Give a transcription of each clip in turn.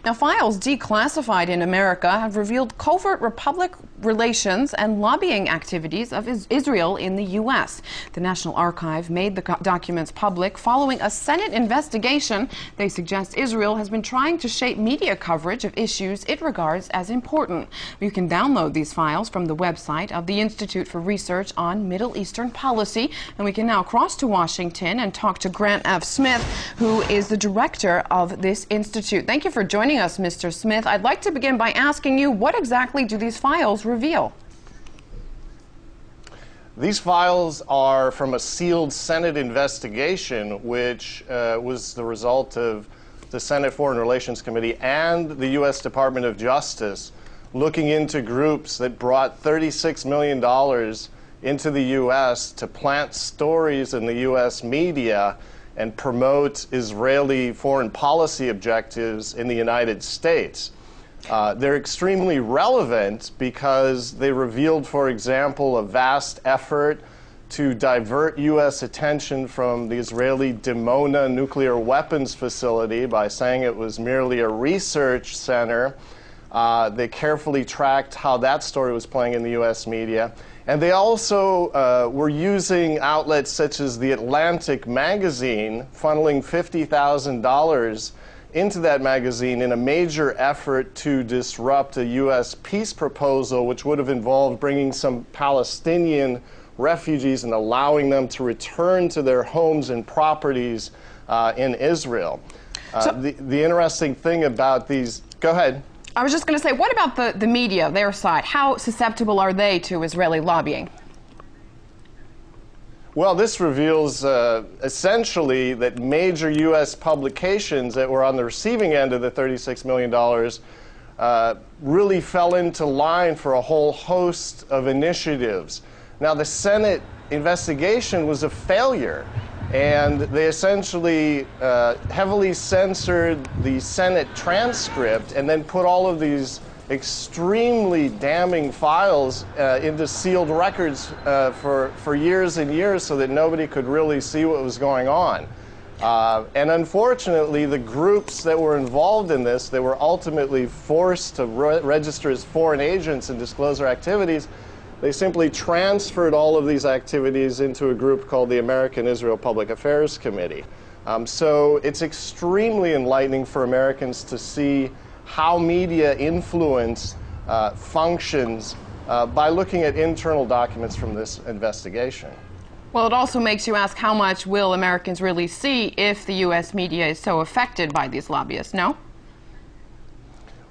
Now, files declassified in America have revealed covert public relations and lobbying activities of Israel in the U.S. The National Archive made the documents public following a Senate investigation. They suggest Israel has been trying to shape media coverage of issues it regards as important. You can download these files from the website of the Institute for Research on Middle Eastern Policy. And we can now cross to Washington and talk to Grant F. Smith, who is the director of this institute. Thank you for joining us, Mr. Smith. I'd like to begin by asking you, what exactly do these files reveal? These files are from a sealed Senate investigation, which was the result of the Senate Foreign Relations Committee and the U.S. Department of Justice looking into groups that brought $36 million into the U.S. to plant stories in the U.S. media and promote Israeli foreign policy objectives in the United States. They're extremely relevant because they revealed, for example, a vast effort to divert U.S. attention from the Israeli Dimona nuclear weapons facility by saying it was merely a research center. They carefully tracked how that story was playing in the U.S. media. And they also were using outlets such as The Atlantic magazine, funneling $50,000 into that magazine in a major effort to disrupt a U.S. peace proposal, which would have involved bringing some Palestinian refugees and allowing them to return to their homes and properties in Israel. The interesting thing about these... Go ahead. I was just going to say, what about the media, their side? How susceptible are they to Israeli lobbying? Well, this reveals essentially that major U.S. publications that were on the receiving end of the $36 million really fell into line for a whole host of initiatives. Now, the Senate investigation was a failure, and they essentially heavily censored the Senate transcript and then put all of these extremely damning files into sealed records for years and years so that nobody could really see what was going on. And unfortunately, the groups that were involved in this, that were ultimately forced to register as foreign agents and disclose their activities, they simply transferred all of these activities into a group called the American Israel Public Affairs Committee. So it's extremely enlightening for Americans to see how media influence functions by looking at internal documents from this investigation. Well, it also makes you ask, how much will Americans really see if the U.S. media is so affected by these lobbyists, no?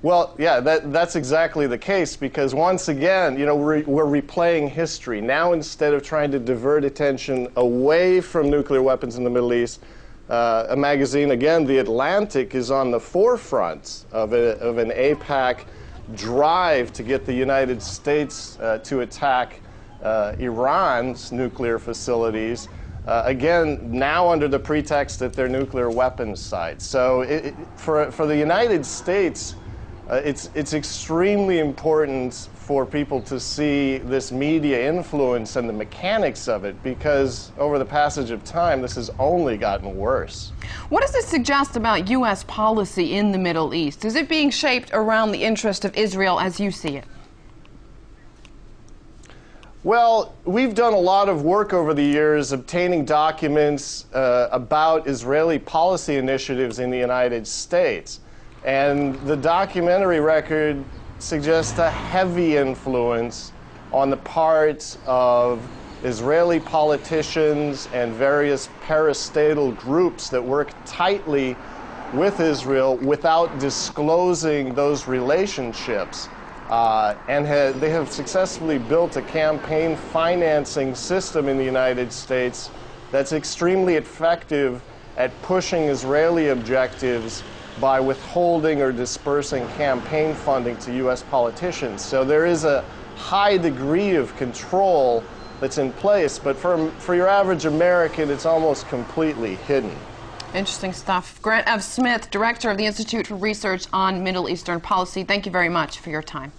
Well, yeah, that's exactly the case, because once again, you know, we're replaying history. Now, instead of trying to divert attention away from nuclear weapons in the Middle East, a magazine, again, The Atlantic, is on the forefront of an AIPAC drive to get the United States to attack Iran's nuclear facilities, again, now under the pretext that they're nuclear weapons sites. So for the United States, it's extremely important for people to see this media influence and the mechanics of it, because over the passage of time, this has only gotten worse. What does this suggest about U.S. policy in the Middle East? Is it being shaped around the interest of Israel as you see it? Well, we've done a lot of work over the years obtaining documents about Israeli policy initiatives in the United States. And the documentary record suggests a heavy influence on the part of Israeli politicians and various parastatal groups that work tightly with Israel without disclosing those relationships. They have successfully built a campaign financing system in the United States that's extremely effective at pushing Israeli objectives by withholding or dispersing campaign funding to U.S. politicians. So there is a high degree of control that's in place, but for your average American, it's almost completely hidden. Interesting stuff. Grant F. Smith, Director of the Institute for Research on Middle Eastern Policy, thank you very much for your time.